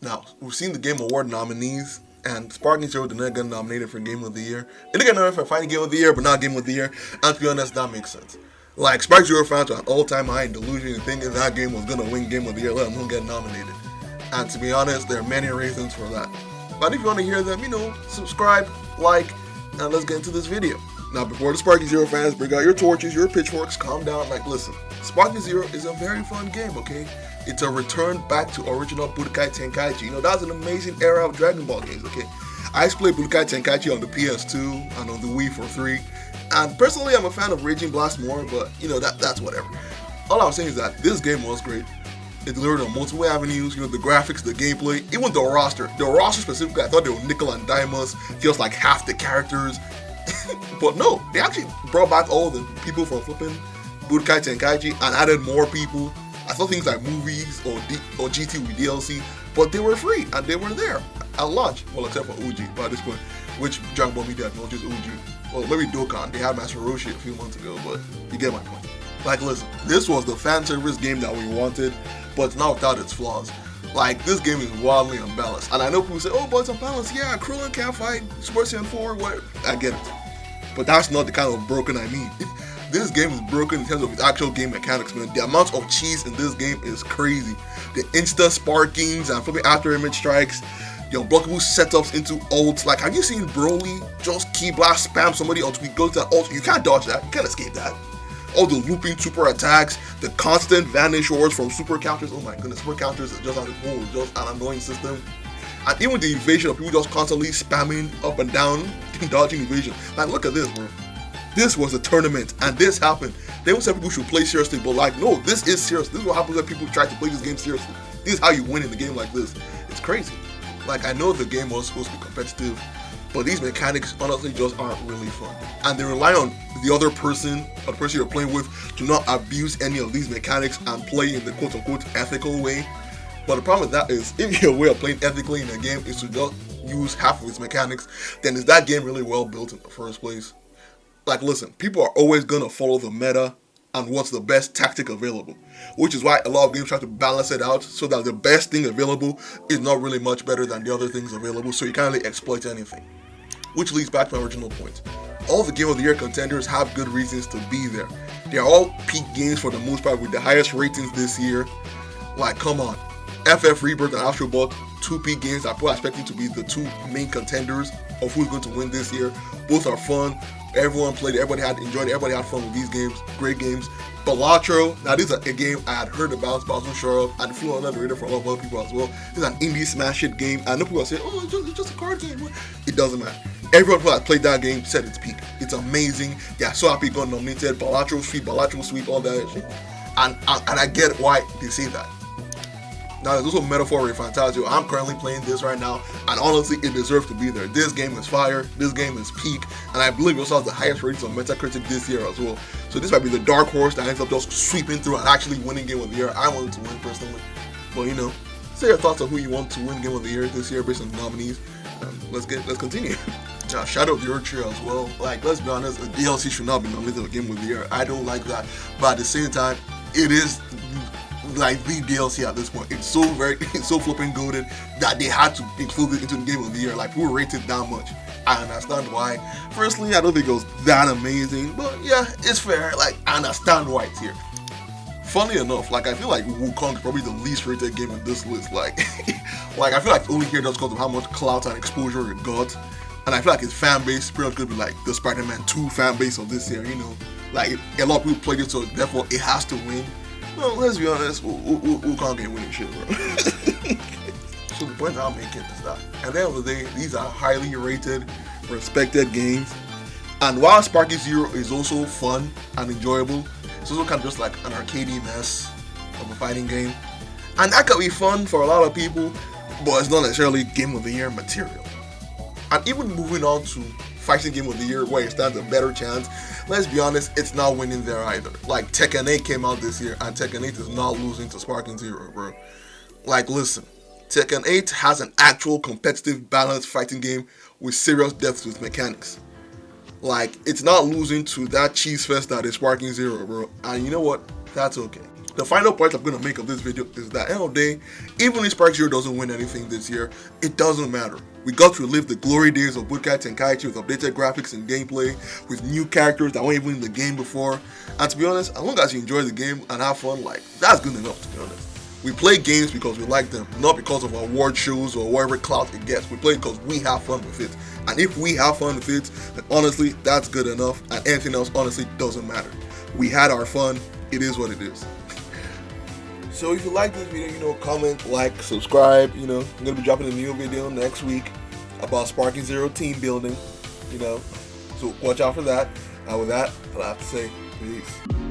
Now, we've seen the Game Award nominees, and Sparking Zero did not get nominated for Game of the Year. It did get nominated for Fighting Game of the Year, but not Game of the Year. And to be honest, that makes sense. Like, Sparking Zero fans were an all-time high in delusion and thinking that game was going to win Game of the Year, let alone get nominated. And to be honest, there are many reasons for that. But if you want to hear them, subscribe, like, and let's get into this video. Now, before the Sparking Zero fans bring out your torches, your pitchforks, calm down. Like, listen, Sparking Zero is a very fun game, okay? It's a return back to original Budokai Tenkaichi. That was an amazing era of Dragon Ball games, okay? I used to play Budokai Tenkaichi on the PS2 and on the Wii for 3. And personally, I'm a fan of Raging Blast more, but, that's whatever. All I'm saying is that this game was great. It delivered on multiple avenues, the graphics, the gameplay, even the roster. The roster specifically, I thought they were nickel and dime us, just like half the characters. But no, they actually brought back all the people from flipping Budokai Tenkaichi and added more people. I saw things like movies or GT with DLC, but they were free and they were there at launch. Well, except for OG by this point, which Dragon Ball Media acknowledges OG. Well, maybe Dokkan, they had Master Roshi a few months ago, but you get my point. Like, listen, this was the fan service game that we wanted, but it's not without its flaws. Like, this game is wildly unbalanced. And I know people say, oh, but it's unbalanced. Yeah, Krillin can't fight Super Saiyan 4, whatever. I get it. But that's not the kind of broken I mean. This game is broken in terms of its actual game mechanics, man. The amount of cheese in this game is crazy. The instant sparkings and flipping after image strikes, the unblockable setups into ults. Like, have you seen Broly just key blast spam somebody until he goes to that ult? You can't dodge that. You can't escape that. All the looping super attacks, the constant vanish wars from super counters. Oh my goodness, super counters is just just an annoying system. And even the evasion of people just constantly spamming up and down, dodging evasion. Like, look at this, bro. This was a tournament, and this happened. They would say people should play seriously, but like, no, this is serious. This is what happens when people try to play this game seriously. This is how you win in a game like this. It's crazy. Like, I know the game was supposed to be competitive, but these mechanics honestly just aren't really fun. And they rely on the other person, or the person you're playing with, to not abuse any of these mechanics and play in the quote-unquote ethical way. But the problem with that is, if your way of playing ethically in a game is to just use half of its mechanics, then is that game really well built in the first place? Like, listen, people are always gonna follow the meta and what's the best tactic available, which is why a lot of games try to balance it out so that the best thing available is not really much better than the other things available, so you can't really exploit anything. Which leads back to my original point. All the Game of the Year contenders have good reasons to be there. They are all peak games for the most part with the highest ratings this year. Like, come on. FF Rebirth and Astro Bot, 2 peak games that people are expecting to be the 2 main contenders of who's going to win this year. Both are fun. Everyone played it. Everybody had enjoyed it. Everybody had fun with these games. Great games. Balatro. Now, this is a game I had heard about, but I wasn't sure of. And flew under the radar for a lot of other people as well. This is an indie smash hit game. I know people are saying, oh, it's just a card game. It doesn't matter. Everyone who has played that game said it's peak. It's amazing. They are so happy it got nominated. Balatro sweep, all that shit. And I get why they say that. Now, there's also Metaphor Ray Fantasio. I'm currently playing this right now, and honestly, it deserves to be there. This game is fire, this game is peak, and I believe it also has the highest ratings on Metacritic this year as well. So this might be the dark horse that ends up just sweeping through and actually winning Game of the Year. I want it to win personally. But say your thoughts on who you want to win Game of the Year this year based on the nominees. Let's continue. Now, Shadow of the Earth Trio as well. Like, let's be honest, a DLC should not be nominated for Game of the Year. I don't like that. But at the same time, it is like the DLC at this point. It's so flipping goated that they had to include it into the Game of the Year. Like, people rate it that much. I understand why. Firstly, I don't think it was that amazing, but yeah, it's fair. Like, I understand why it's here. Funny enough, like, I feel like Wukong is probably the least rated game in this list. Like, I feel like it's only here just because of how much clout and exposure it got. And I feel like its fan base pretty much could be like the Spider-Man 2 fan base of this year, Like, a lot of people played it, so therefore it has to win. Well, let's be honest, Wukong ain't winning shit, bro. So the point I'm making is that at the end of the day, these are highly rated, respected games. And while Sparking Zero is also fun and enjoyable, it's also kind of just like an arcadey mess of a fighting game. And that can be fun for a lot of people, but it's not necessarily Game of the Year material. And even moving on to Fighting Game of the Year, where it stands a better chance, let's be honest, it's not winning there either. Like, Tekken 8 came out this year, and Tekken 8 is not losing to Sparking Zero, bro. Like, listen, Tekken 8 has an actual competitive, balanced fighting game with serious depth to its mechanics. Like, it's not losing to that cheese fest that is Sparking Zero, bro. And you know what? That's okay. The final point I'm going to make of this video is that at the end of the day, even if Spark Zero doesn't win anything this year, it doesn't matter. We got to relive the glory days of Budokai Tenkaichi with updated graphics and gameplay, with new characters that weren't even in the game before. And to be honest, as long as you enjoy the game and have fun, like, that's good enough, to be honest. We play games because we like them, not because of award shows or whatever clout it gets. We play because we have fun with it. And if we have fun with it, then honestly, that's good enough. And anything else, honestly, doesn't matter. We had our fun. It is what it is. So if you like this video, comment, like, subscribe. I'm going to be dropping a new video next week about Sparking Zero team building, so watch out for that. And with that, I'll have to say peace.